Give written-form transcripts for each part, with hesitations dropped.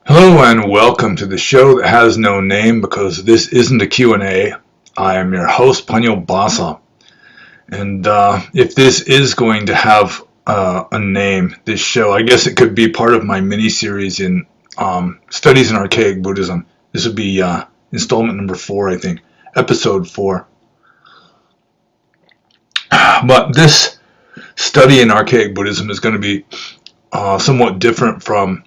Hello and welcome to the show that has no name because this isn't a Q&A. I am your host, Panyo Basa. And if this is going to have a name, this show, I guess it could be part of my mini-series in Studies in Archaic Buddhism. This would be installment number 4, I think, episode 4. But this study in Archaic Buddhism is going to be somewhat different from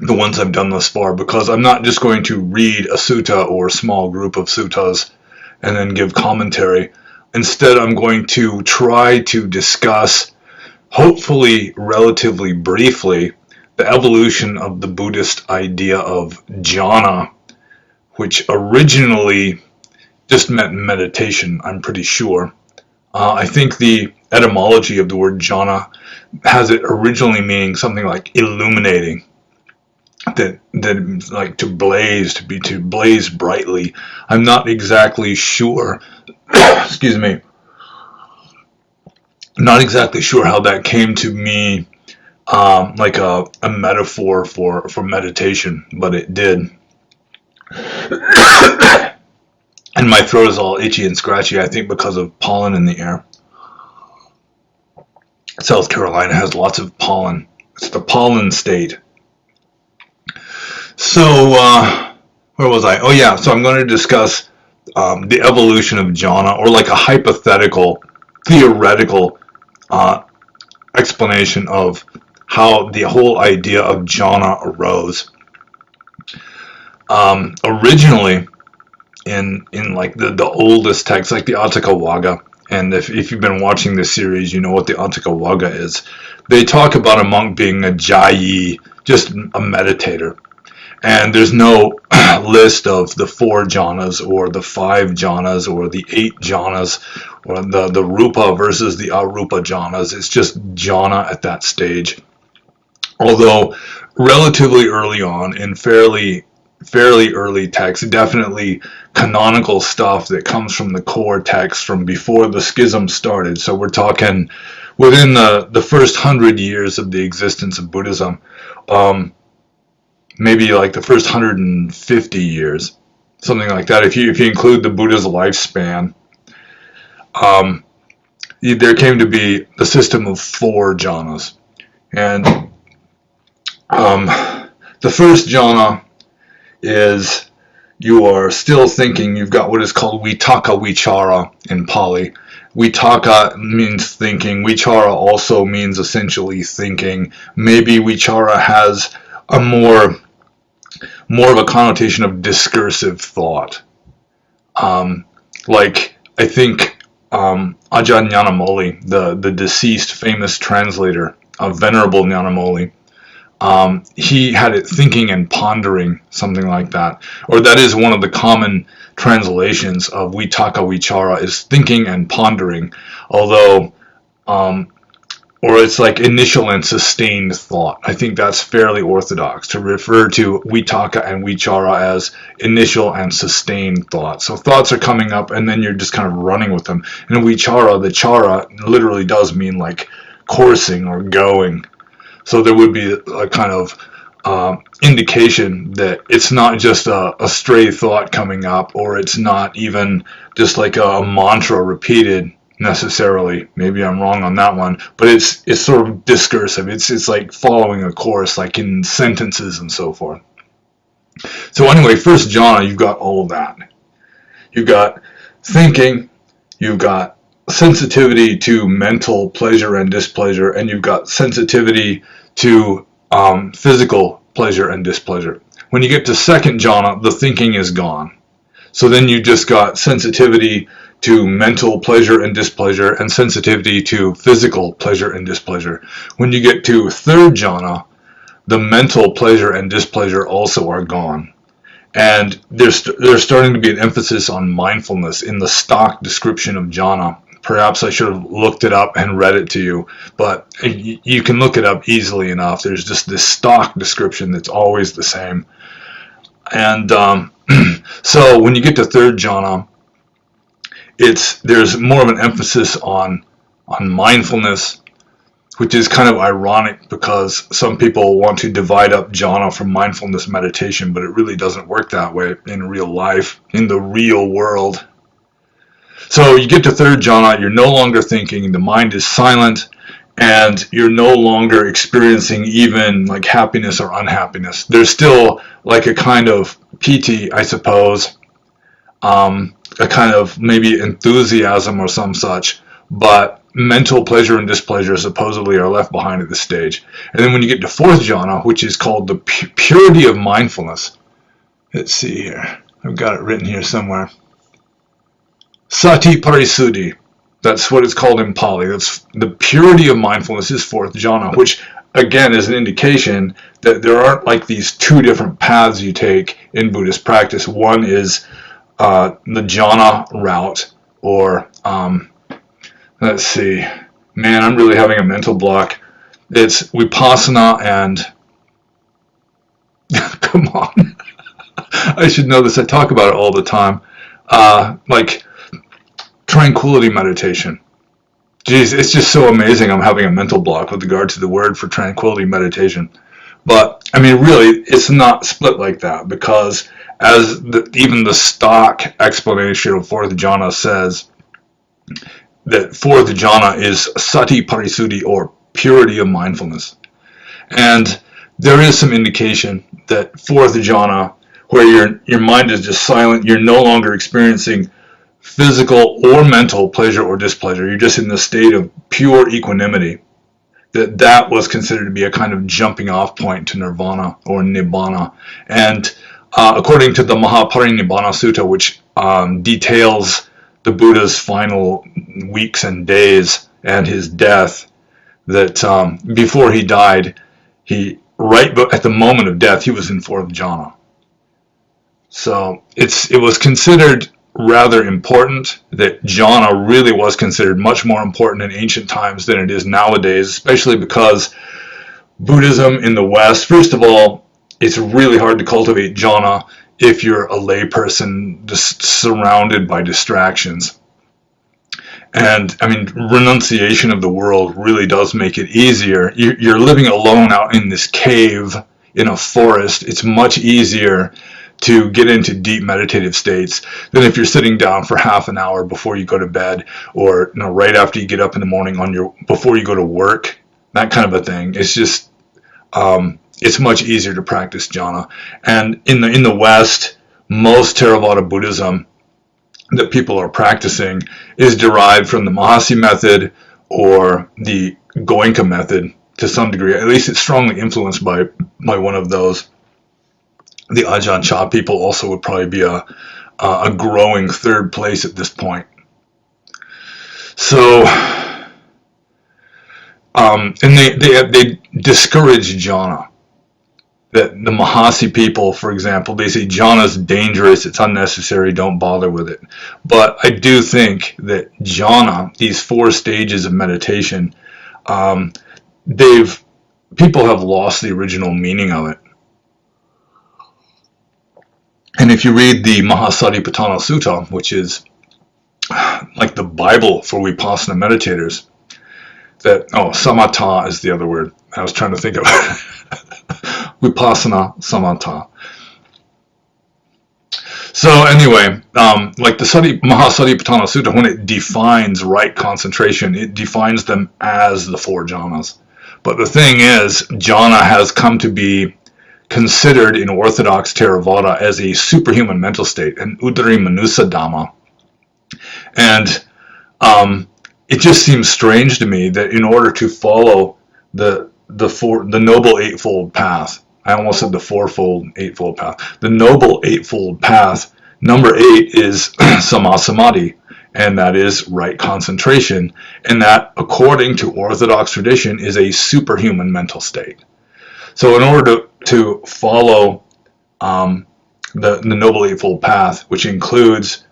the ones I've done thus far, because I'm not just going to read a sutta or a small group of suttas and then give commentary. Instead, I'm going to try to discuss, hopefully relatively briefly, the evolution of the Buddhist idea of jhana, which originally just meant meditation, I'm pretty sure. I think the etymology of the word jhana has it originally meaning something like illuminating. That like to blaze brightly. I'm not exactly sure. Excuse me. Not exactly sure how that came to me, like a metaphor for meditation, but it did. And my throat is all itchy and scratchy, I think because of pollen in the air. South Carolina has lots of pollen. It's the pollen state. So, where was I? Oh yeah, so I'm going to discuss the evolution of jhana, or like a hypothetical, theoretical explanation of how the whole idea of jhana arose. Originally, in like the oldest texts, like the Atthakavagga, and if you've been watching this series, you know what the Atthakavagga is. They talk about a monk being a jhayi, just a meditator. And there's no list of the 4 jhanas or the 5 jhanas or the 8 jhanas or the rupa versus the arupa jhanas. It's just jhana at that stage. Although relatively early on, in fairly early texts, definitely canonical stuff that comes from the core text from before the schism started. So we're talking within the first 100 years of the existence of Buddhism. Maybe like the first 150 years, something like that. If you include the Buddha's lifespan, there came to be the system of 4 jhanas, and the first jhana is you are still thinking. You've got what is called vitakka vichara in Pali. Vitakka means thinking. Vichara also means essentially thinking. Maybe vichara has a more of a connotation of discursive thought. Like, I think Ajahn Nyanamoli, the deceased famous translator of Venerable Nyanamoli, he had it thinking and pondering, something like that. Or that is one of the common translations of vitakka vichara, is thinking and pondering. Although or it's like initial and sustained thought. I think that's fairly orthodox to refer to vitakka and vichara as initial and sustained thought. So thoughts are coming up and then you're just kind of running with them. And vichara, the chara literally does mean like coursing or going. So there would be a kind of indication that it's not just a stray thought coming up, or it's not even just like a mantra repeated necessarily. Maybe I'm wrong on that one, but it's sort of discursive. It's like following a course, like in sentences and so forth. So anyway, first jhana, you've got all of that. You've got thinking, you've got sensitivity to mental pleasure and displeasure, and you've got sensitivity to physical pleasure and displeasure. When you get to second jhana, the thinking is gone. So then you just got sensitivity to mental pleasure and displeasure, and sensitivity to physical pleasure and displeasure. When you get to third jhana, the mental pleasure and displeasure also are gone. And there's starting to be an emphasis on mindfulness in the stock description of jhana. Perhaps I should have looked it up and read it to you, but you can look it up easily enough. There's just this stock description that's always the same. And so when you get to third jhana, there's more of an emphasis on mindfulness, which is kind of ironic because some people want to divide up jhana from mindfulness meditation, but it really doesn't work that way in real life, in the real world. So you get to third jhana, you're no longer thinking, the mind is silent, and you're no longer experiencing even like happiness or unhappiness. There's still like a kind of piti, I suppose, a kind of maybe enthusiasm or some such, but mental pleasure and displeasure supposedly are left behind at this stage. And then when you get to fourth jhana, which is called the purity of mindfulness, let's see here, I've got it written here somewhere. Sati parisuddhi, that's what it's called in Pali. That's the purity of mindfulness is fourth jhana, which again is an indication that there aren't like these two different paths you take in Buddhist practice. One is the jhana route, or let's see, man, I'm really having a mental block. It's vipassana and come on, I should know this. I talk about it all the time. Like tranquility meditation. Geez, it's just so amazing. I'm having a mental block with regard to the word for tranquility meditation. But I mean, really, it's not split like that, because as even the stock explanation of fourth jhana says, that fourth jhana is sati parisuddhi, or purity of mindfulness. And there is some indication that fourth jhana, where your mind is just silent, you're no longer experiencing physical or mental pleasure or displeasure, you're just in the state of pure equanimity, that was considered to be a kind of jumping off point to nirvana or nibbana. And according to the Mahaparinibbana Sutta, which details the Buddha's final weeks and days and his death, that before he died, right at the moment of death, he was in fourth jhana. So it was considered rather important, that jhana really was considered much more important in ancient times than it is nowadays, especially because Buddhism in the West, first of all, it's really hard to cultivate jhana if you're a layperson just surrounded by distractions. And I mean, renunciation of the world really does make it easier. You're living alone out in this cave in a forest. It's much easier to get into deep meditative states than if you're sitting down for half an hour before you go to bed, or right after you get up in the morning before you go to work, that kind of a thing. It's just it's much easier to practice jhana. And in the West, most Theravada Buddhism that people are practicing is derived from the Mahasi method or the Goenka method to some degree. At least it's strongly influenced by one of those. The Ajahn Chah people also would probably be a growing third place at this point. So, and they discourage jhana. That the Mahasi people, for example, they say jhana is dangerous, it's unnecessary, don't bother with it. But I do think that jhana, these 4 stages of meditation, people have lost the original meaning of it. And if you read the Mahasatipatthana Sutta, which is like the Bible for Vipassana meditators, samatha is the other word I was trying to think of. Vipassana samatha. So anyway, like the Mahasatipatthana Sutta, when it defines right concentration, it defines them as the 4 jhanas. But the thing is, jhana has come to be considered in orthodox Theravada as a superhuman mental state, an udari manusa dhamma. And it just seems strange to me that in order to follow the noble eightfold path, I almost said the fourfold eightfold path, the noble eightfold path, number 8 is sammasamadhi, and that is right concentration, and that, according to orthodox tradition, is a superhuman mental state. So in order to follow the Noble Eightfold Path, which includes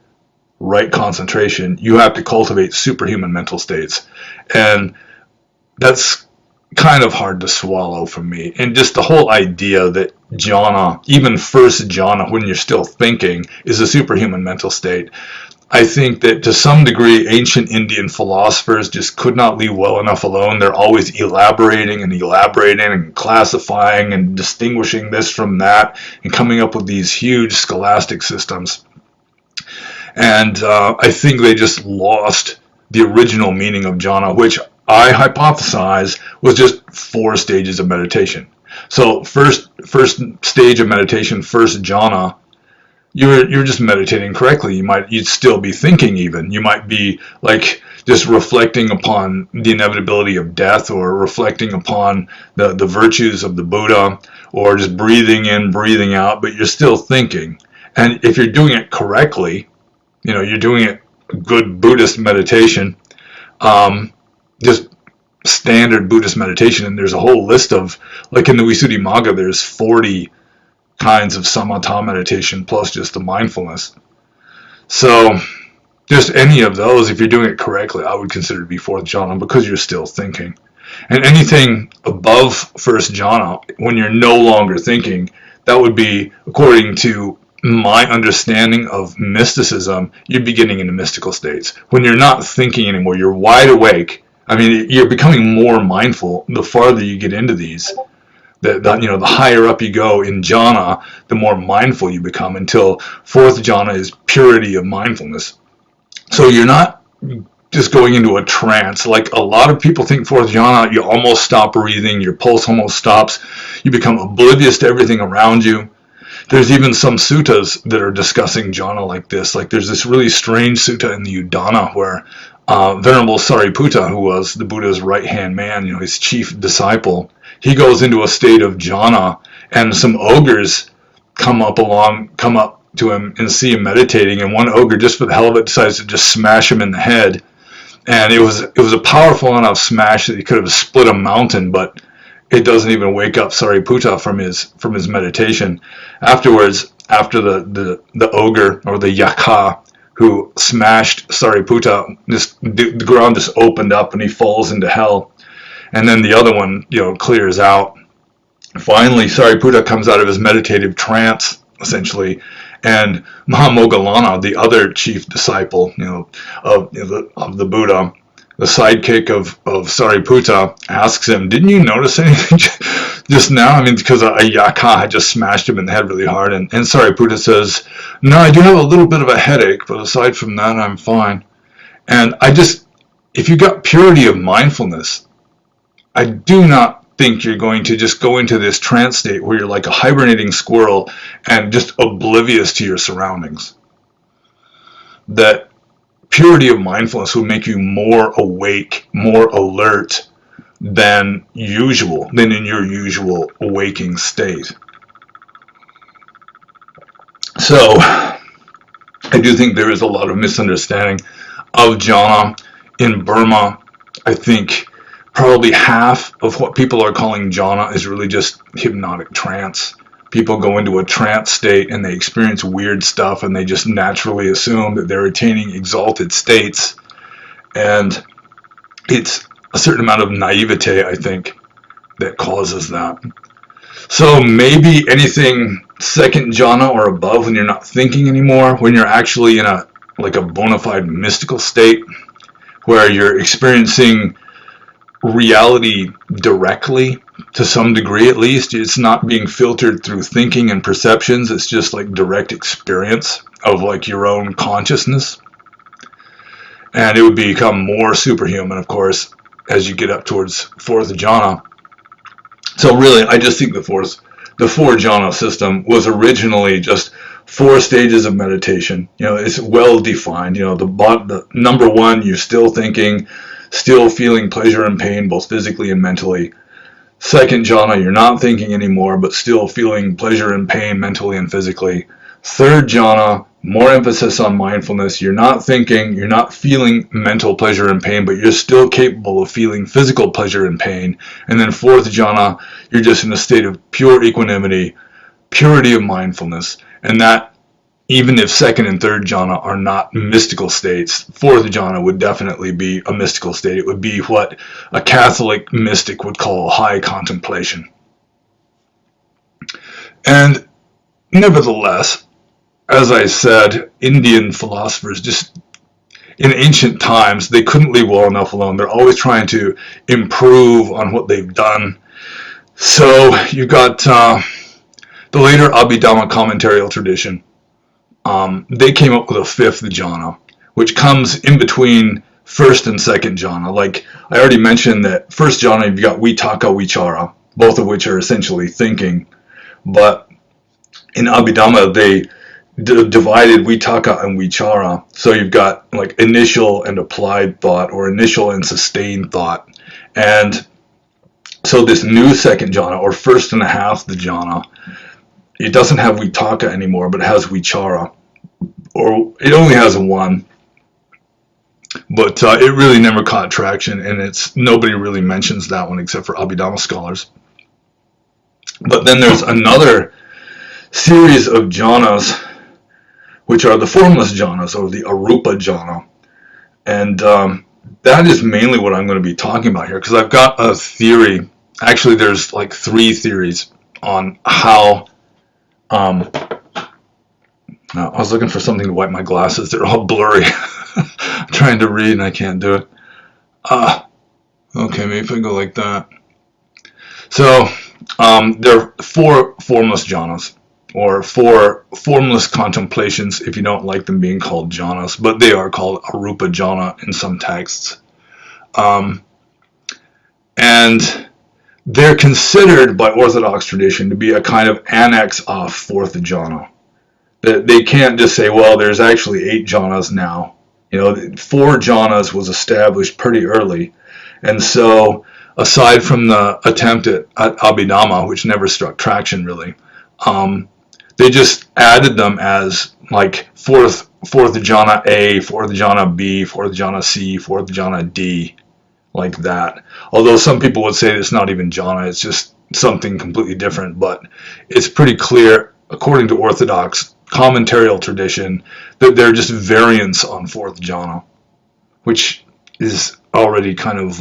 right concentration, you have to cultivate superhuman mental states. And that's kind of hard to swallow for me. And just the whole idea that jhana, even first jhana, when you're still thinking, is a superhuman mental state. I think that to some degree, ancient Indian philosophers just could not leave well enough alone. They're always elaborating and classifying and distinguishing this from that and coming up with these huge scholastic systems. And I think they just lost the original meaning of jhana, which I hypothesize was just 4 stages of meditation. So first stage of meditation, first jhana, you're just meditating correctly. You'd still be thinking even. You might be like just reflecting upon the inevitability of death, or reflecting upon the virtues of the Buddha, or just breathing in, breathing out, but you're still thinking. And if you're doing it correctly, you're doing it good Buddhist meditation, just standard Buddhist meditation, and there's a whole list of, like in the Visuddhimagga, there's 40 kinds of samatha meditation plus just the mindfulness. So just any of those, if you're doing it correctly, I would consider to be 4th jhana, because you're still thinking. And anything above 1st jhana, when you're no longer thinking, that would be, according to my understanding of mysticism, you'd be getting into mystical states. When you're not thinking anymore, you're wide awake. I mean, you're becoming more mindful the farther you get into these. The higher up you go in jhana, the more mindful you become, until 4th jhana is purity of mindfulness. So you're not just going into a trance. Like a lot of people think 4th jhana, you almost stop breathing, your pulse almost stops, you become oblivious to everything around you. There's even some suttas that are discussing jhana like this. Like there's this really strange sutta in the Udana where Venerable Sariputta, who was the Buddha's right-hand man, his chief disciple, he goes into a state of jhana, and some ogres come up to him and see him meditating, and one ogre, just for the hell of it, decides to just smash him in the head. And it was a powerful enough smash that he could have split a mountain, but it doesn't even wake up Sariputta from his meditation. Afterwards, after the ogre, or the yaka, who smashed Sariputta, the ground just opened up and he falls into hell. And then the other one, clears out. Finally, Sariputta comes out of his meditative trance, essentially, and Mahamoggallana, the other chief disciple, of the Buddha, the sidekick of Sariputta, asks him, "Didn't you notice anything just now?" I mean, because a yaka had just smashed him in the head really hard, and Sariputta says, "No, I do have a little bit of a headache, but aside from that, I'm fine." And if you got purity of mindfulness, I do not think you're going to just go into this trance state where you're like a hibernating squirrel and just oblivious to your surroundings. That purity of mindfulness will make you more awake, more alert than in your usual waking state. So I do think there is a lot of misunderstanding of jhana in Burma. I think probably half of what people are calling jhana is really just hypnotic trance. People go into a trance state and they experience weird stuff, and they just naturally assume that they're attaining exalted states. And it's a certain amount of naivete, I think, that causes that. So maybe anything 2nd jhana or above, when you're not thinking anymore, when you're actually in a bona fide mystical state, where you're experiencing reality directly, to some degree at least. It's not being filtered through thinking and perceptions. It's just like direct experience of like your own consciousness. And it would become more superhuman, of course, as you get up towards 4th jhana. So really, I just think the 4 jhana system was originally just 4 stages of meditation. It's well defined. The number 1, you're still thinking, still feeling pleasure and pain, both physically and mentally. 2nd jhana, you're not thinking anymore, but still feeling pleasure and pain mentally and physically. 3rd jhana, more emphasis on mindfulness. You're not thinking, you're not feeling mental pleasure and pain, but you're still capable of feeling physical pleasure and pain. And then 4th jhana, you're just in a state of pure equanimity, purity of mindfulness. And that, even if 2nd and 3rd jhana are not mystical states, 4th jhana would definitely be a mystical state. It would be what a Catholic mystic would call high contemplation. And nevertheless, as I said, Indian philosophers just in ancient times, they couldn't leave well enough alone. They're always trying to improve on what they've done. So you've got the later Abhidhamma commentarial tradition. They came up with a fifth jhana, which comes in between first and second jhana. Like I already mentioned that first jhana, you've got vitaka, vichara, both of which are essentially thinking. But in Abhidhamma, they divided vitaka and vichara. So you've got like initial and applied thought, or initial and sustained thought. And so this new second jhana, or first and a half the jhana, it doesn't have vitaka anymore, but it has vichara. Or it only has one. But it really never caught traction, and nobody really mentions that one except for Abhidhamma scholars. But then there's another series of jhanas, which are the formless jhanas, or the arupa jhana. And that is mainly what I'm going to be talking about here, because I've got a theory. Actually, there's like 3 theories on how... I was looking for something to wipe my glasses. They're all blurry. I'm trying to read and I can't do it. Okay, maybe if I go like that. So, there are 4 formless jhanas, or 4 formless contemplations if you don't like them being called jhanas, but they are called arupa jhana in some texts. And they're considered by orthodox tradition to be a kind of annex off 4th jhana. They can't just say, well, there's actually 8 jhanas now. 4 jhanas was established pretty early. And so, aside from the attempt at Abhidhamma, which never struck traction really, they just added them as like 4th jhana A, 4th jhana B, 4th jhana C, 4th jhana D, like that. Although some people would say it's not even jhana, it's just something completely different. But it's pretty clear, according to orthodox commentarial tradition, that they're just variants on 4th jhana, which is already kind of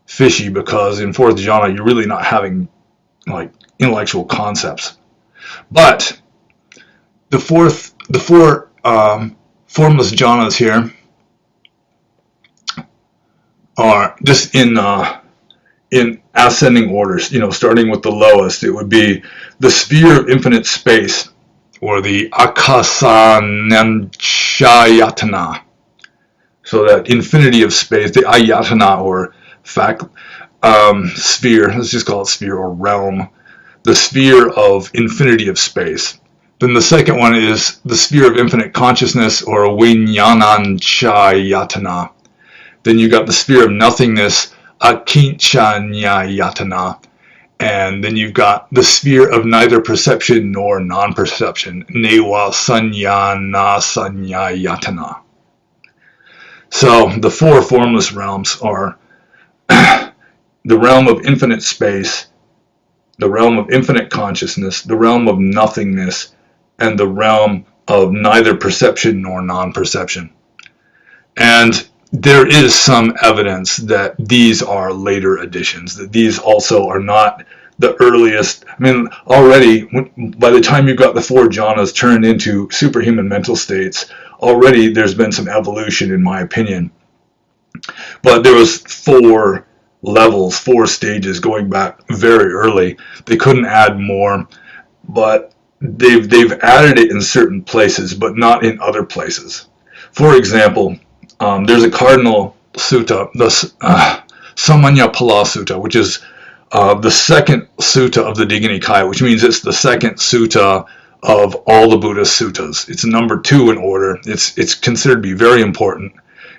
fishy, because in 4th jhana you're really not having like intellectual concepts. But the 4 formless jhanas here are just in ascending orders. Starting with the lowest, it would be the sphere of infinite space, or the akasananchayatana. So that infinity of space, the ayatana, or sphere, let's just call it sphere or realm, the sphere of infinity of space. Then the second one is the sphere of infinite consciousness, or vijnananchayatana. Then you got the sphere of nothingness, akinchanyayatana. And then you've got the sphere of neither perception nor non-perception, newa sanyana sanyayatana. So the 4 formless realms are the realm of infinite space, the realm of infinite consciousness, the realm of nothingness, and the realm of neither perception nor non-perception. And there is some evidence that these are later additions, that these also are not the earliest. I mean, already, by the time you've got the 4 jhanas turned into superhuman mental states, already there's been some evolution, in my opinion. But there was 4 levels, 4 stages going back very early. They couldn't add more, but they've added it in certain places, but not in other places. For example, there's a cardinal sutta, the Sivamanava sutta, which is the second sutta of the Digha Nikaya, which means it's the second sutta of all the Buddhist suttas. It's number 2 in order. It's considered to be very important.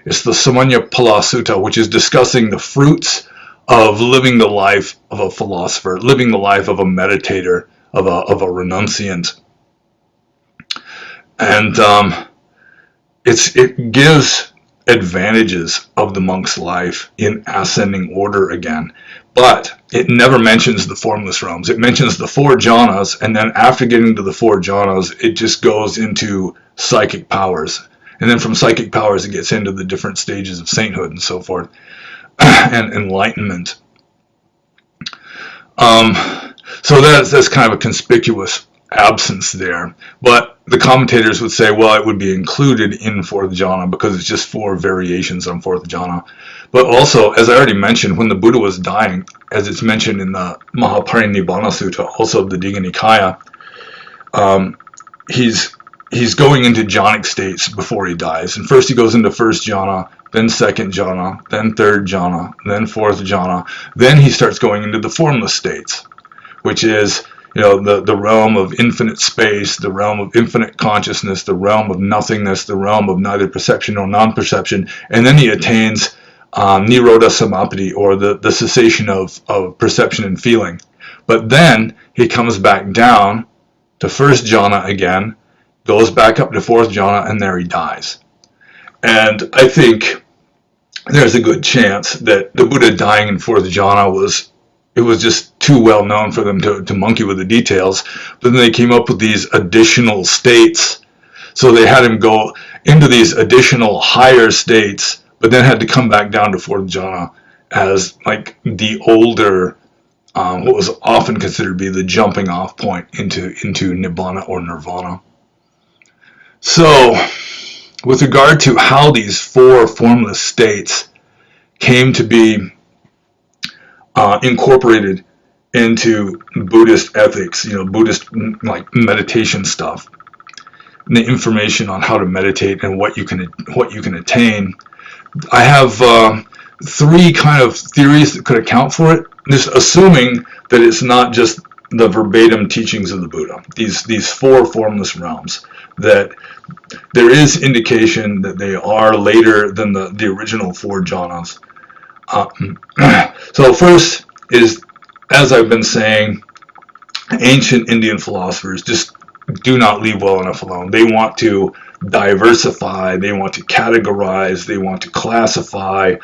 It's the Sivamanava sutta, which is discussing the fruits of living the life of a philosopher, living the life of a meditator, of a renunciant. And it gives advantages of the monk's life in ascending order again, but it never mentions the formless realms. It mentions the 4 jhanas, and then after getting to the 4 jhanas, it just goes into psychic powers, and then from psychic powers it gets into the different stages of sainthood and so forth, and enlightenment. So that's kind of a conspicuous absence there. But the commentators would say, well, it would be included in fourth jhana because it's just 4 variations on fourth jhana. But also, as I already mentioned, when the Buddha was dying, as it's mentioned in the Mahaparinibbana Sutta, also the Digha Nikaya, he's going into jhanic states before he dies. And first he goes into first jhana, then second jhana, then third jhana, then fourth jhana. Then he starts going into the formless states, which is, you know, the realm of infinite space, the realm of infinite consciousness, the realm of nothingness, the realm of neither perception nor non-perception. And then he attains Nirodha Samapati, or the cessation of perception and feeling. But then he comes back down to first jhana again, goes back up to fourth jhana, and there he dies. And I think there's a good chance that the Buddha dying in fourth jhana was just too well known for them to monkey with the details. But then they came up with these additional states. So they had him go into these additional higher states, but then had to come back down to fourth jhana as like the older, what was often considered to be the jumping off point into nibbana or nirvana. So with regard to how these 4 formless states came to be incorporated into Buddhist ethics, you know, Buddhist like meditation stuff, and the information on how to meditate and what you can attain, I have 3 kind of theories that could account for it. Just assuming that it's not just the verbatim teachings of the Buddha. These 4 formless realms, that there is indication that they are later than the original 4 jhanas. So first is, as I've been saying, ancient Indian philosophers just do not leave well enough alone. They want to diversify, they want to categorize, they want to classify,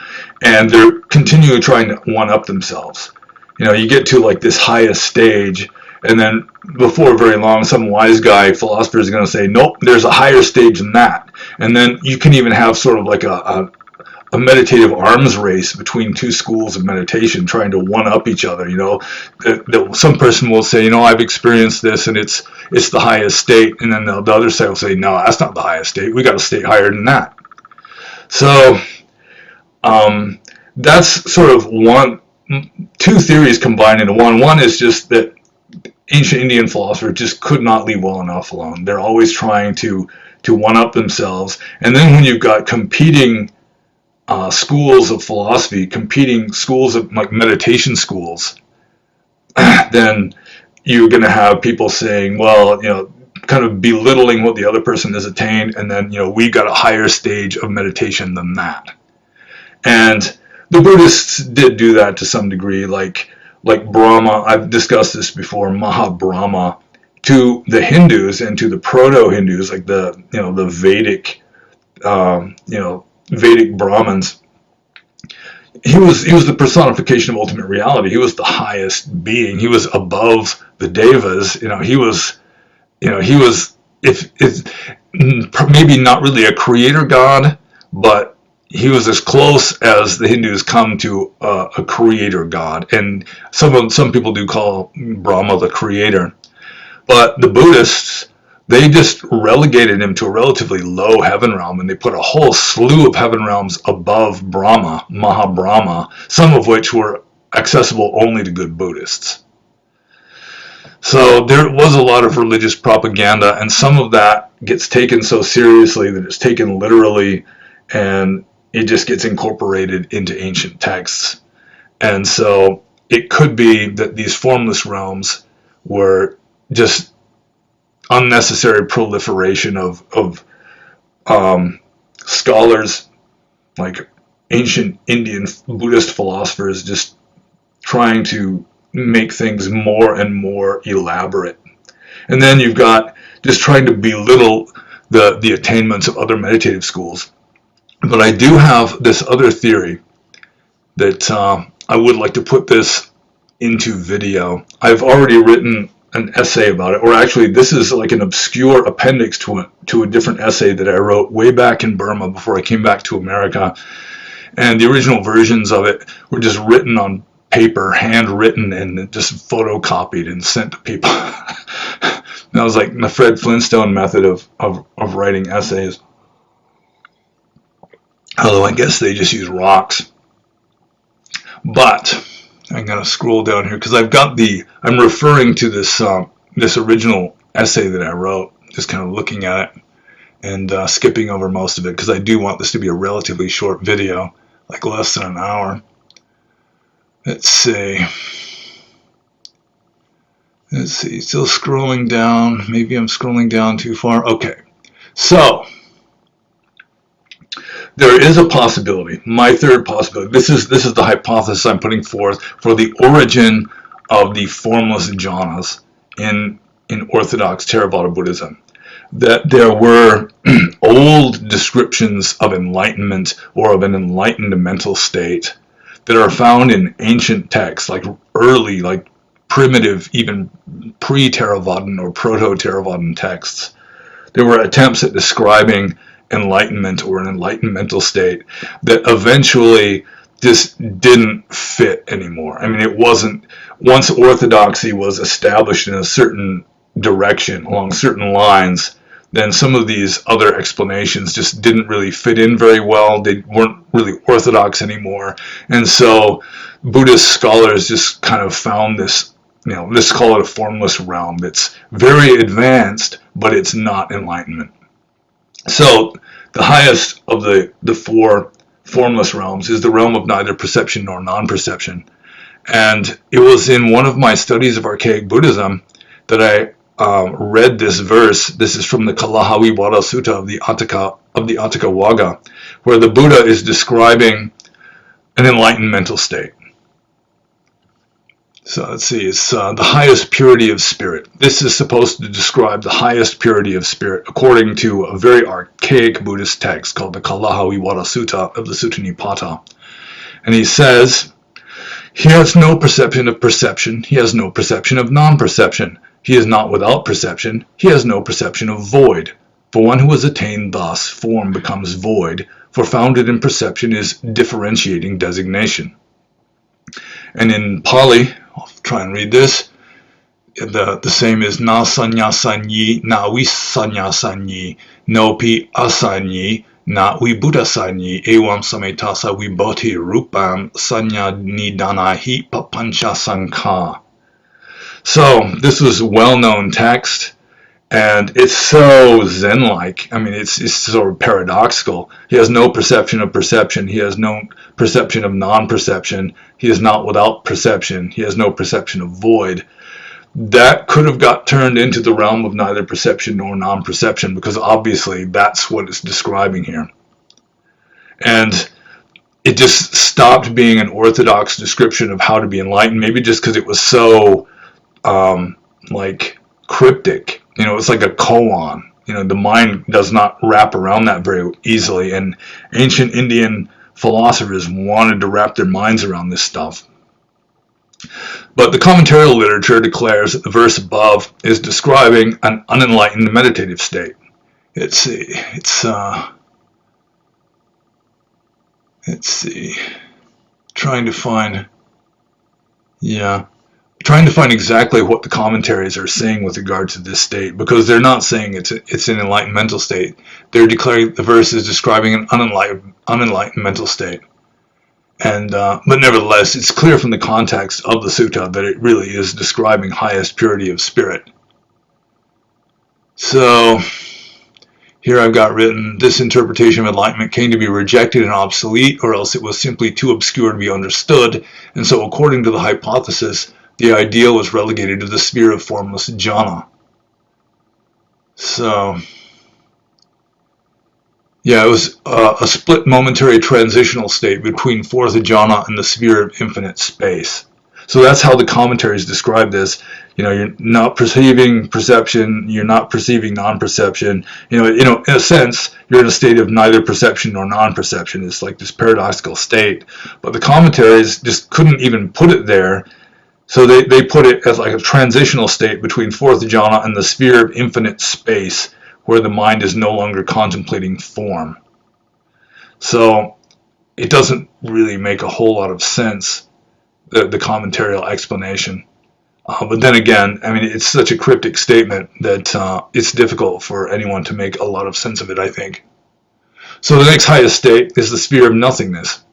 and they're continually trying to one-up themselves. You know, you get to like this highest stage, and then before very long, some wise guy philosopher is going to say, nope, there's a higher stage than that. And then you can even have sort of like a meditative arms race between 2 schools of meditation trying to one-up each other. You know, some person will say, you know, I've experienced this and it's the highest state, and then the other side will say, no, that's not the highest state. We got a state higher than that. So that's sort of 2 theories combined into one. One is just that ancient Indian philosophers just could not leave well enough alone. They're always trying to one-up themselves. And then when you've got competing schools of philosophy, competing schools of like meditation schools, then you're going to have people saying, well, you know, kind of belittling what the other person has attained, and then, you know, we got a higher stage of meditation than that. And the Buddhists did do that to some degree, like Brahma. I've discussed this before. Mahabrahma, to the Hindus and to the proto-Hindus, like the Vedic, Vedic Brahmins, he was the personification of ultimate reality. He was the highest being. He was above the devas. He was if maybe not really a creator god, but he was as close as the Hindus come to a creator god. And some people do call Brahma the creator, but the Buddhists, they just relegated him to a relatively low heaven realm, and they put a whole slew of heaven realms above Brahma, Mahabrahma, some of which were accessible only to good Buddhists. So there was a lot of religious propaganda, and some of that gets taken so seriously that it's taken literally, and it just gets incorporated into ancient texts. And so it could be that these formless realms were just unnecessary proliferation of scholars, like ancient Indian Buddhist philosophers, just trying to make things more and more elaborate. And then you've got just trying to belittle the attainments of other meditative schools. But I do have this other theory that I would like to put this into video. I've already written an essay about it, or actually this is like an obscure appendix to a different essay that I wrote way back in Burma before I came back to America. And the original versions of it were just written on paper, handwritten, and just photocopied and sent to people. That was like the Fred Flintstone method of writing essays. Although I guess they just use rocks. But I'm going to scroll down here because I'm referring to this original essay that I wrote, just kind of looking at it and skipping over most of it because I do want this to be a relatively short video, like less than an hour. Let's see, still scrolling down. Maybe I'm scrolling down too far. Okay, so there is a possibility, my third possibility. This is the hypothesis I'm putting forth for the origin of the formless jhanas in orthodox Theravada Buddhism. That there were old descriptions of enlightenment or of an enlightened mental state that are found in ancient texts, like early, like primitive, even pre-Theravadan or proto-Theravadan texts. There were attempts at describing enlightenment or an enlightened mental state that eventually just didn't fit anymore. I mean, it wasn't, once orthodoxy was established in a certain direction along certain lines, then some of these other explanations just didn't really fit in very well. They weren't really orthodox anymore. And so Buddhist scholars just kind of found this, let's call it a formless realm that's very advanced, but it's not enlightenment. So the highest of the four formless realms is the realm of neither perception nor non-perception. And it was in one of my studies of Archaic Buddhism that I read this verse. This is from the Kalahawiwada Sutta of the Atthaka Wagga, where the Buddha is describing an enlightened mental state. So let's see, it's the highest purity of spirit. This is supposed to describe the highest purity of spirit according to a very archaic Buddhist text called the Kalahawiwada Sutta of the Sutta Nipata. And he says, he has no perception of perception, he has no perception of non-perception. He is not without perception, he has no perception of void. For one who has attained thus, form becomes void, for founded in perception is differentiating designation. And in Pali, I'll try and read this, the same is na sanya sanyi, na visanya sanyi, no pi asanyi, na vibuddha sanyi, evam sametasa vibhoti rupam sanya nidanahi papancha sankha. So this was a well-known text, and it's so Zen-like. I mean, it's sort of paradoxical. He has no perception of perception. He has no perception of non-perception. He is not without perception. He has no perception of void. That could have got turned into the realm of neither perception nor non-perception, because obviously that's what it's describing here. And it just stopped being an orthodox description of how to be enlightened, maybe just because it was so like cryptic. It's like a koan. The mind does not wrap around that very easily, and ancient Indian philosophers wanted to wrap their minds around this stuff. But the commentarial literature declares that the verse above is describing an unenlightened meditative state. Let's see, trying to find exactly what the commentaries are saying with regard to this state, because they're not saying it's an enlightened mental state. They're declaring the verse is describing an unenlightened mental state. And but nevertheless, it's clear from the context of the sutta that it really is describing highest purity of spirit. So here I've got written, this interpretation of enlightenment came to be rejected and obsolete, or else it was simply too obscure to be understood, and so according to the hypothesis, the ideal was relegated to the sphere of formless jhana. So, yeah, it was a split momentary transitional state between fourth jhana and the sphere of infinite space. So that's how the commentaries describe this. You're not perceiving perception, you're not perceiving non-perception. In a sense, you're in a state of neither perception nor non-perception. It's like this paradoxical state. But the commentaries just couldn't even put it there. So they put it as like a transitional state between fourth jhana and the sphere of infinite space, where the mind is no longer contemplating form. So it doesn't really make a whole lot of sense, the commentarial explanation. But then again, I mean, it's such a cryptic statement that it's difficult for anyone to make a lot of sense of it, I think. So the next highest state is the sphere of nothingness.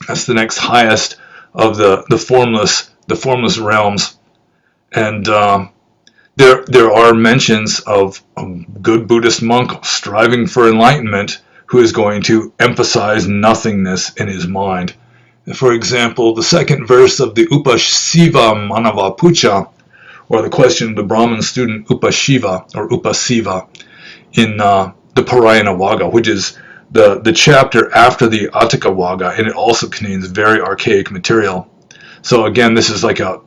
That's the next highest of the formless realms. And there are mentions of a good Buddhist monk striving for enlightenment who is going to emphasize nothingness in his mind. For example, the second verse of the Sivamanava Pucha, or the question of the Brahmin student Upashiva or Upasiva in the Parayana Vagga, which is the chapter after the Atthaka Vagga, and it also contains very archaic material. So again, this is like a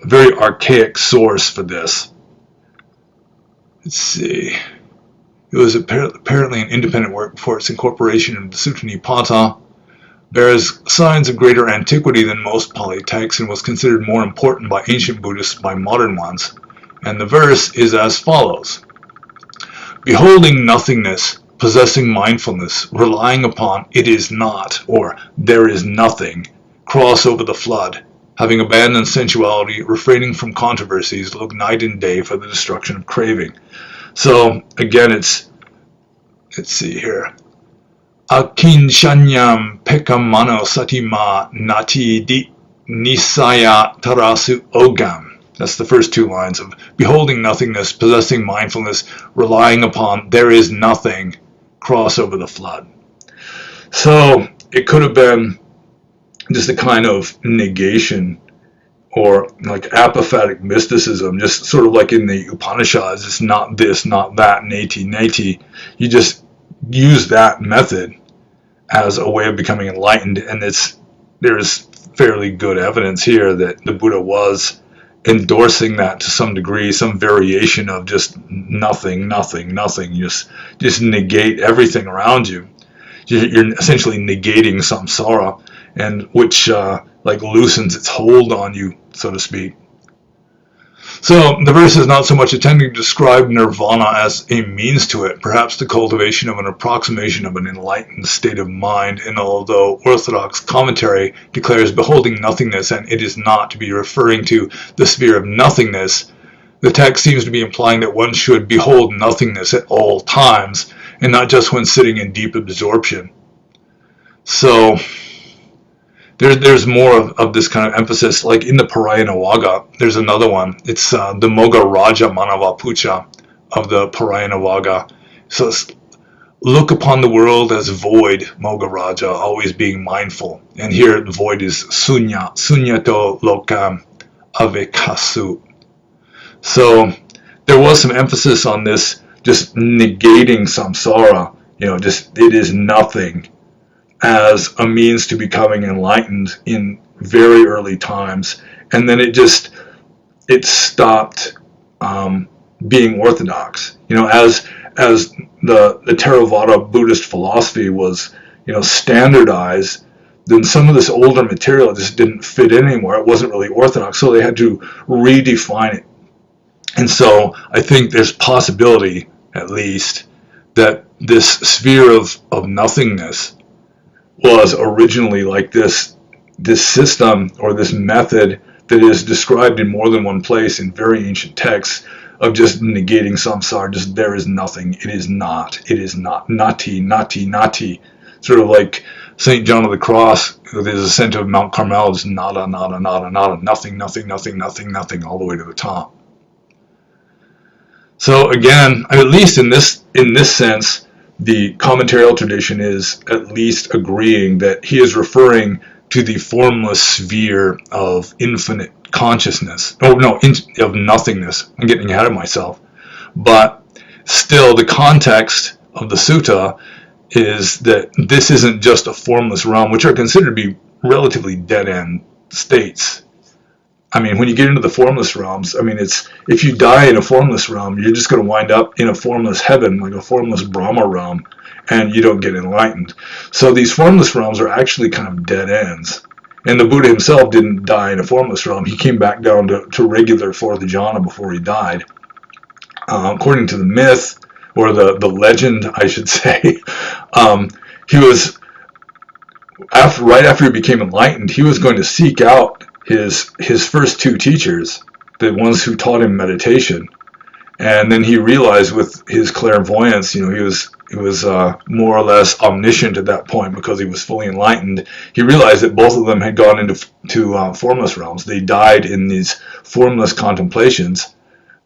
very archaic source for this. Let's see. It was apparently an independent work before its incorporation into the Sutta Nipata. Bears signs of greater antiquity than most Pali texts and was considered more important by ancient Buddhists by modern ones. And the verse is as follows. Beholding nothingness, possessing mindfulness, relying upon it is not, or there is nothing, cross over the flood. Having abandoned sensuality, refraining from controversies, look night and day for the destruction of craving. So, again, let's see here. Akinshanyam pekamano satima nati di nisaya tarasu ogam. That's the first two lines of beholding nothingness, possessing mindfulness, relying upon there is nothing, cross over the flood. So it could have been just a kind of negation or like apophatic mysticism, just sort of like in the Upanishads, it's not this, not that, neti, neti. You just use that method as a way of becoming enlightened, and there's fairly good evidence here that the Buddha was endorsing that to some degree, some variation of just nothing, nothing, nothing. Just negate everything around you. You're essentially negating samsara, and which like loosens its hold on you, so to speak. So the verse is not so much attempting to describe nirvana as a means to it, perhaps the cultivation of an approximation of an enlightened state of mind, and although orthodox commentary declares beholding nothingness and it is not to be referring to the sphere of nothingness, the text seems to be implying that one should behold nothingness at all times, and not just when sitting in deep absorption. So there's more of this kind of emphasis, like in the Parayana Vagga. There's another one. It's the Moga Raja Manava Pucha of the Parayana Vagga. So it's, look upon the world as void, Moga Raja, always being mindful. And here the void is sunya, sunyato lokam avekasu. So there was some emphasis on this, just negating samsara, just it is nothing, as a means to becoming enlightened in very early times, and then it stopped being orthodox. As the Theravada Buddhist philosophy was standardized, then some of this older material just didn't fit in anymore. It wasn't really orthodox, so they had to redefine it. And so I think there's possibility, at least, that this sphere of nothingness was originally like this system or this method that is described in more than one place in very ancient texts of just negating samsara, just there is nothing, it is not, nati, nati, nati. Sort of like St. John of the Cross, with his ascent of Mount Carmel, just nada, nada, nada, nada, nothing, nothing, nothing, nothing, nothing, all the way to the top. So again, at least in this sense, the commentarial tradition is at least agreeing that he is referring to the formless sphere of infinite consciousness. Of nothingness. I'm getting ahead of myself. But still, the context of the sutta is that this isn't just a formless realm, which are considered to be relatively dead-end states. I mean, when you get into the formless realms, it's if you die in a formless realm, you're just going to wind up in a formless heaven, like a formless Brahma realm, and you don't get enlightened. So these formless realms are actually kind of dead ends. And the Buddha himself didn't die in a formless realm. He came back down to regular fourth jhana before he died. According to the myth, or the legend, I should say, he was, right after he became enlightened, he was going to seek out his first two teachers, the ones who taught him meditation. And then he realized with his clairvoyance, he was more or less omniscient at that point because he was fully enlightened. He realized that both of them had gone into formless realms. They died in these formless contemplations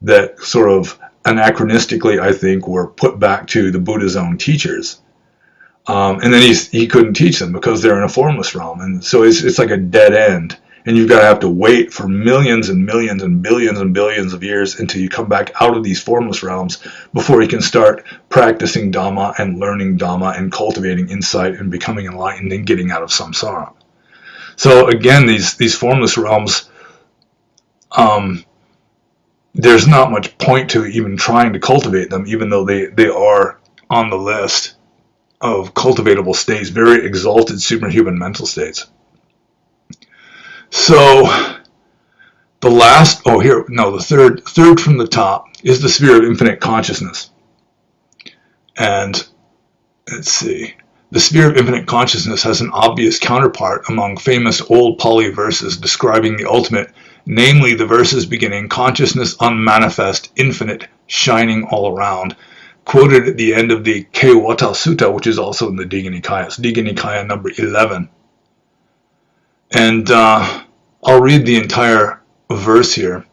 that sort of anachronistically, I think, were put back to the Buddha's own teachers. And then he couldn't teach them because they're in a formless realm. And so it's like a dead end. And you've got to have to wait for millions and millions and billions of years until you come back out of these formless realms before you can start practicing Dhamma and learning Dhamma and cultivating insight and becoming enlightened and getting out of samsara. So again, these formless realms, there's not much point to even trying to cultivate them, even though they are on the list of cultivatable states, very exalted superhuman mental states. So the third from the top is the sphere of infinite consciousness. And let's see, the sphere of infinite consciousness has an obvious counterpart among famous old Pali verses describing the ultimate, namely the verses beginning, consciousness unmanifest, infinite, shining all around, quoted at the end of the Kewata Sutta, which is also in the Digha Nikaya. It's Digha Nikaya number 11. And I'll read the entire verse here.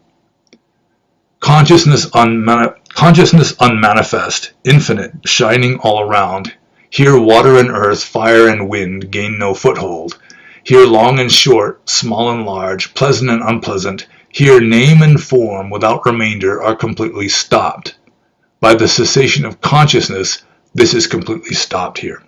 Consciousness unmanifest, infinite, shining all around. Here water and earth, fire and wind gain no foothold. Here long and short, small and large, pleasant and unpleasant. Here name and form without remainder are completely stopped. By the cessation of consciousness, this is completely stopped here.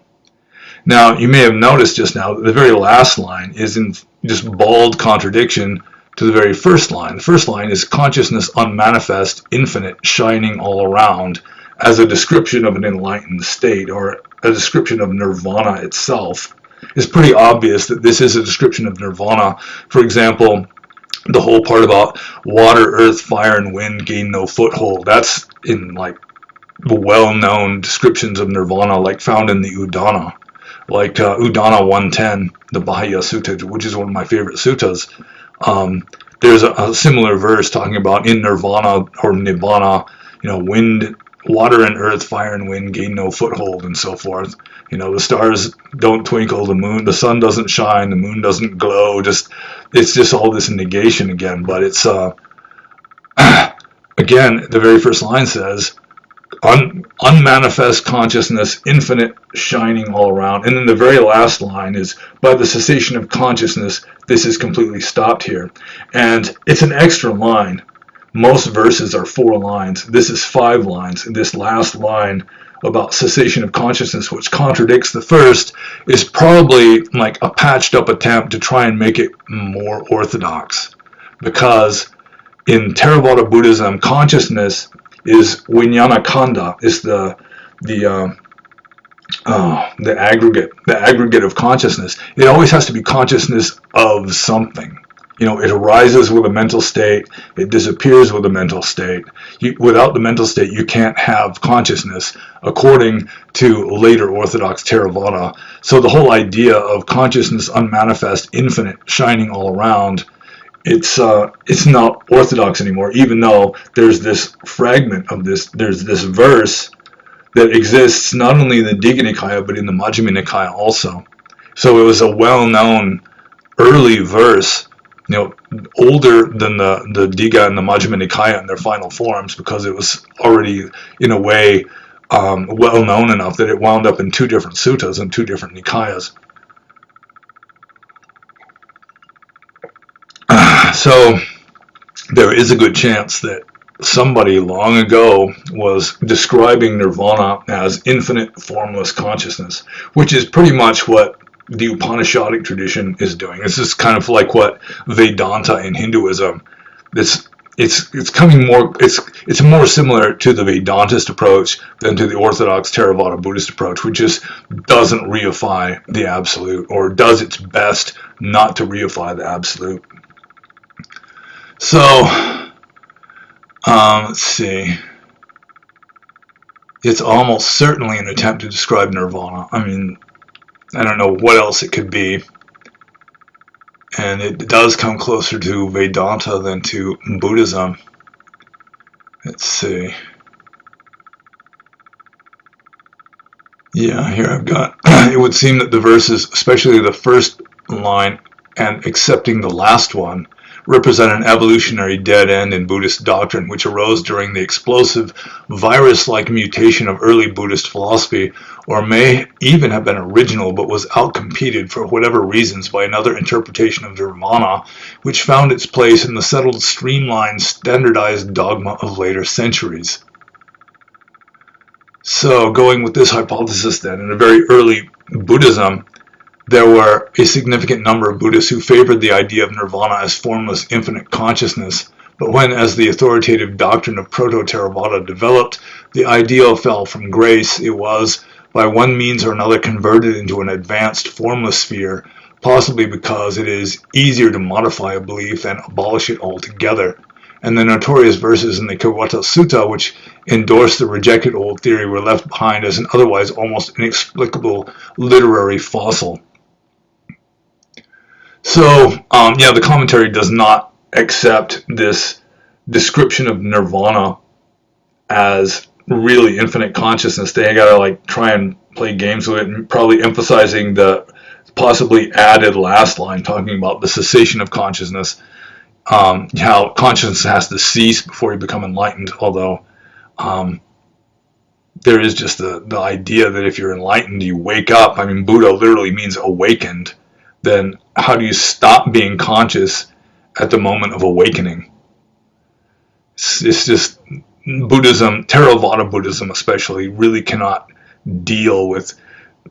Now, you may have noticed just now that the very last line is in just bald contradiction to the very first line. The first line is consciousness unmanifest, infinite, shining all around, as a description of an enlightened state, or a description of nirvana itself. It's pretty obvious that this is a description of nirvana. For example, the whole part about water, earth, fire, and wind gain no foothold. That's in like the well-known descriptions of nirvana, like found in the Udana. Like Udana 110, the Bahaya Sutta, which is one of my favorite suttas. There's a similar verse talking about in nirvana or nibbana, wind, water and earth, fire and wind gain no foothold, and so forth. The stars don't twinkle, the sun doesn't shine, the moon doesn't glow. It's just all this negation again. But it's again, the very first line says, unmanifest consciousness, infinite, shining all around. And then the very last line is, by the cessation of consciousness, this is completely stopped here. And it's an extra line. Most verses are 4 lines. This is 5 lines. And this last line about cessation of consciousness, which contradicts the first, is probably like a patched up attempt to try and make it more orthodox. Because in Theravada Buddhism, consciousness is vijnana khandha, is the aggregate of consciousness. It always has to be consciousness of something. It arises with a mental state, it disappears with a mental state. Without the mental state, you can't have consciousness, according to later Orthodox Theravada. So the whole idea of consciousness unmanifest, infinite, shining all around, it's not orthodox anymore, even though there's this fragment of this, there's this verse that exists not only in the Digha Nikaya, but in the Majjhima Nikaya also. So it was a well-known early verse, older than the Digha and the Majjhima Nikaya in their final forms, because it was already, in a way, well-known enough that it wound up in 2 different suttas and 2 different Nikayas. So there is a good chance that somebody long ago was describing nirvana as infinite formless consciousness, which is pretty much what the Upanishadic tradition is doing. It's just kind of like what Vedanta in Hinduism. It's coming more. It's more similar to the Vedantist approach than to the Orthodox Theravada Buddhist approach, which just doesn't reify the absolute, or does its best not to reify the absolute. So, let's see. It's almost certainly an attempt to describe nirvana. I mean, I don't know what else it could be. And it does come closer to Vedanta than to Buddhism. Let's see. Yeah, here I've got, it would seem that the verses, especially the first line and accepting the last one, represent an evolutionary dead end in Buddhist doctrine, which arose during the explosive virus-like mutation of early Buddhist philosophy, or may even have been original but was outcompeted for whatever reasons by another interpretation of Nirvana, which found its place in the settled, streamlined, standardized dogma of later centuries. So, going with this hypothesis then, in a very early Buddhism, there were a significant number of Buddhists who favored the idea of nirvana as formless, infinite consciousness, but when, as the authoritative doctrine of Proto-Theravada developed, the ideal fell from grace, it was, by one means or another, converted into an advanced formless sphere, possibly because it is easier to modify a belief than abolish it altogether. And the notorious verses in the Kawata Sutta, which endorsed the rejected old theory, were left behind as an otherwise almost inexplicable literary fossil. So, yeah, the commentary does not accept this description of nirvana as really infinite consciousness. They gotta like try and play games with it, and probably emphasizing the possibly added last line, talking about the cessation of consciousness. How consciousness has to cease before you become enlightened, although there is just the idea that if you're enlightened, you wake up. I mean, Buddha literally means awakened. Then how do you stop being conscious at the moment of awakening? It's just Buddhism, Theravada Buddhism especially, really cannot deal with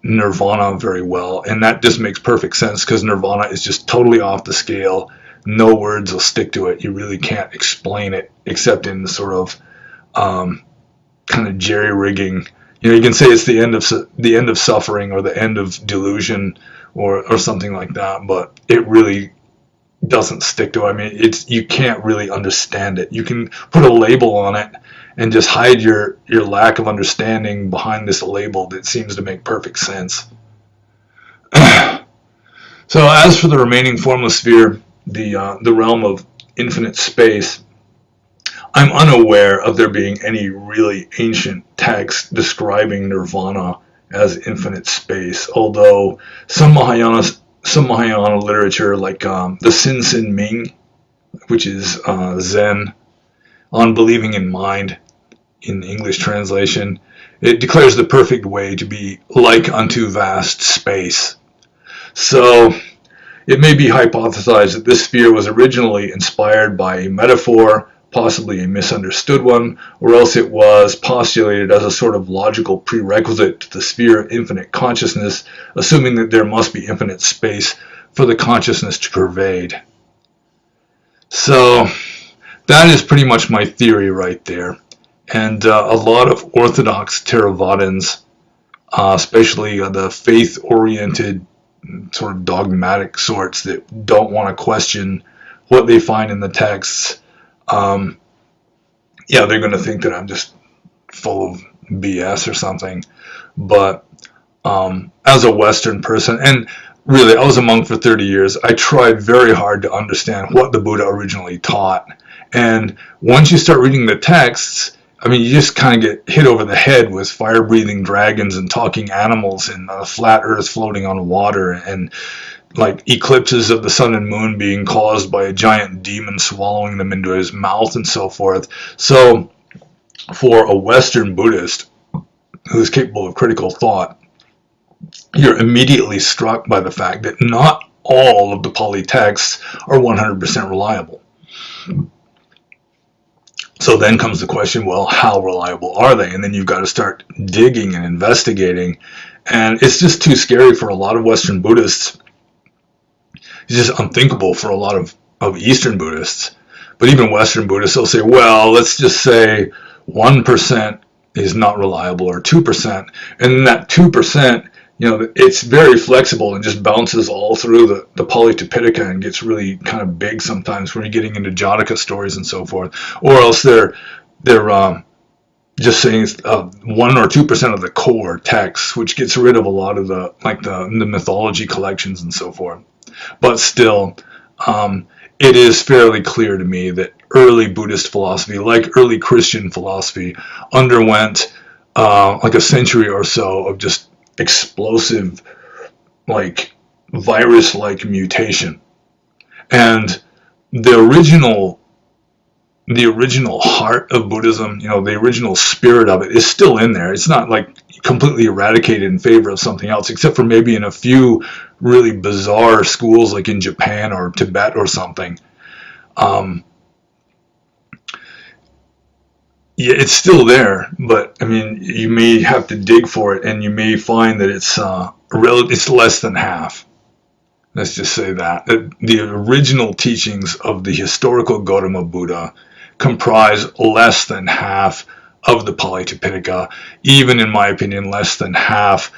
nirvana very well, and that just makes perfect sense because nirvana is just totally off the scale. No words will stick to it. You really can't explain it except in the sort of kind of jerry-rigging. You can say it's the end of suffering or the end of delusion or something like that, but it really doesn't stick to it. I mean, you can't really understand it. You can put a label on it and just hide your lack of understanding behind this label that seems to make perfect sense. So as for the remaining formless sphere, the realm of infinite space, I'm unaware of there being any really ancient text describing nirvana as infinite space, although some Mahayana literature, like the Sin Sin Ming, which is Zen, on believing in mind, in the English translation, it declares the perfect way to be like unto vast space. So it may be hypothesized that this sphere was originally inspired by a metaphor, possibly a misunderstood one, or else it was postulated as a sort of logical prerequisite to the sphere of infinite consciousness, assuming that there must be infinite space for the consciousness to pervade. So that is pretty much my theory right there. And a lot of orthodox Theravadins, especially the faith-oriented sort of dogmatic sorts that don't want to question what they find in the texts, yeah, they're going to think that I'm just full of BS or something. But as a Western person, and really, I was a monk for 30 years, I tried very hard to understand what the Buddha originally taught. And once you start reading the texts, I mean, you just kind of get hit over the head with fire-breathing dragons and talking animals and a flat earth floating on water and like eclipses of the sun and moon being caused by a giant demon swallowing them into his mouth and so forth. So for a Western Buddhist who's capable of critical thought, you're immediately struck by the fact that not all of the Pali texts are 100% reliable. So then comes the question, well, how reliable are they? And then you've got to start digging and investigating. And it's just too scary for a lot of Western Buddhists. It's just unthinkable for a lot of Eastern Buddhists. But even Western Buddhists will say, well, let's just say 1% is not reliable or 2%. And then that 2%, it's very flexible and just bounces all through the Pali Tipitaka and gets really kind of big sometimes when you're getting into Jhāna stories and so forth. Or else they're just saying 1 or 2% of the core text, which gets rid of a lot of the mythology collections and so forth. But still, it is fairly clear to me that early Buddhist philosophy, like early Christian philosophy, underwent like a century or so of just explosive, like virus-like mutation. And the original heart of Buddhism, the original spirit of it is still in there. It's not like completely eradicated in favor of something else, except for maybe in a few really bizarre schools like in Japan or Tibet or something. Yeah, it's still there, but I mean, you may have to dig for it, and you may find that it's less than half. Let's just say that. The original teachings of the historical Gautama Buddha comprise less than half of the Pali Tipitaka, even in my opinion, less than half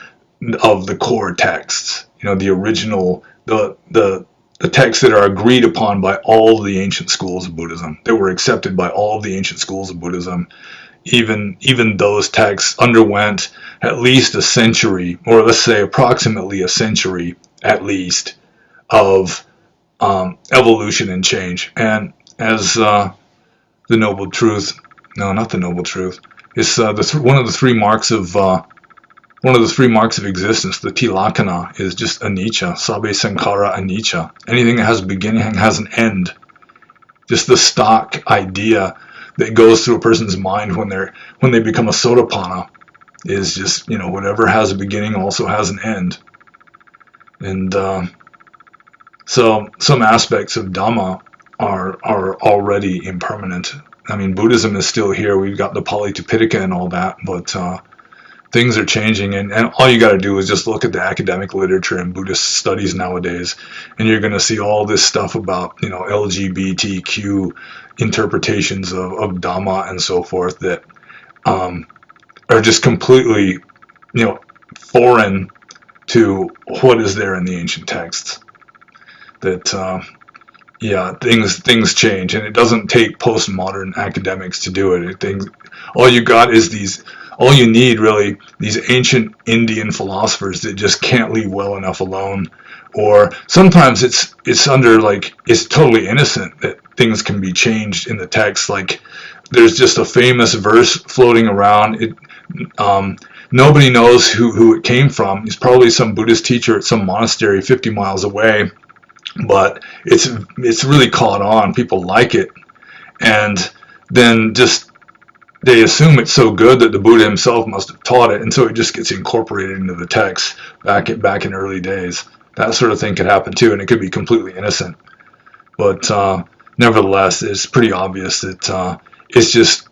of the core texts. The original, the texts that are agreed upon by all of the ancient schools of Buddhism, that were accepted by all of the ancient schools of Buddhism. Even those texts underwent at least a century, or let's say approximately a century at least, of evolution and change. And as the Noble Truth, no, not the Noble Truth, it's one of the three marks of existence. The tilakkhana is just anicca, sabbe sankhara anicca. Anything that has a beginning has an end. Just the stock idea that goes through a person's mind when they become a sotapanna is just, whatever has a beginning also has an end. And so some aspects of Dhamma are already impermanent. I mean, Buddhism is still here. We've got the Pali Tipitaka and all that, but things are changing, and all you got to do is just look at the academic literature and Buddhist studies nowadays, and you're going to see all this stuff about LGBTQ interpretations of Dhamma and so forth that are just completely foreign to what is there in the ancient texts. That things change, and it doesn't take postmodern academics to do it. All you got is all you need really, these ancient Indian philosophers that just can't leave well enough alone. Or sometimes it's under, like, it's totally innocent that things can be changed in the text. Like, there's just a famous verse floating around. Nobody knows who it came from. It's probably some Buddhist teacher at some monastery 50 miles away, but it's really caught on. People like it, and then just they assume it's so good that the Buddha himself must have taught it, and so it just gets incorporated into the text back in early days. That sort of thing could happen too, and it could be completely innocent. But nevertheless, it's pretty obvious that it's just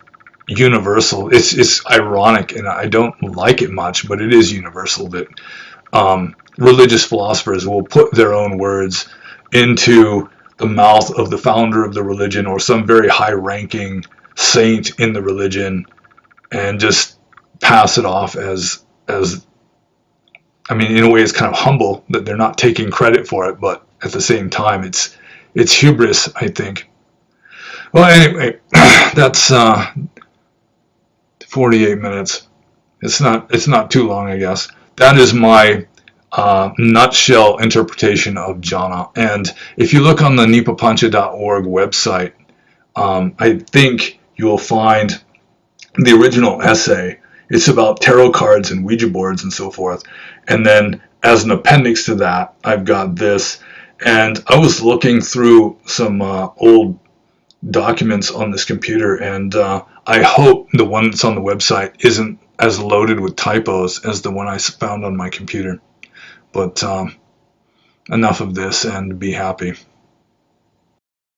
universal. It's ironic, and I don't like it much, but it is universal that religious philosophers will put their own words into the mouth of the founder of the religion or some very high-ranking saint in the religion, and just pass it off as I mean, in a way, it's kind of humble that they're not taking credit for it, but at the same time, it's hubris, I think. Well, anyway, that's 48 minutes. It's not too long, I guess. That is my nutshell interpretation of jhana. And if you look on the nipapancha.org website, I think you will find the original essay. It's about tarot cards and Ouija boards and so forth. And then as an appendix to that, I've got this. And I was looking through some old documents on this computer, and I hope the one that's on the website isn't as loaded with typos as the one I found on my computer. But enough of this, and be happy.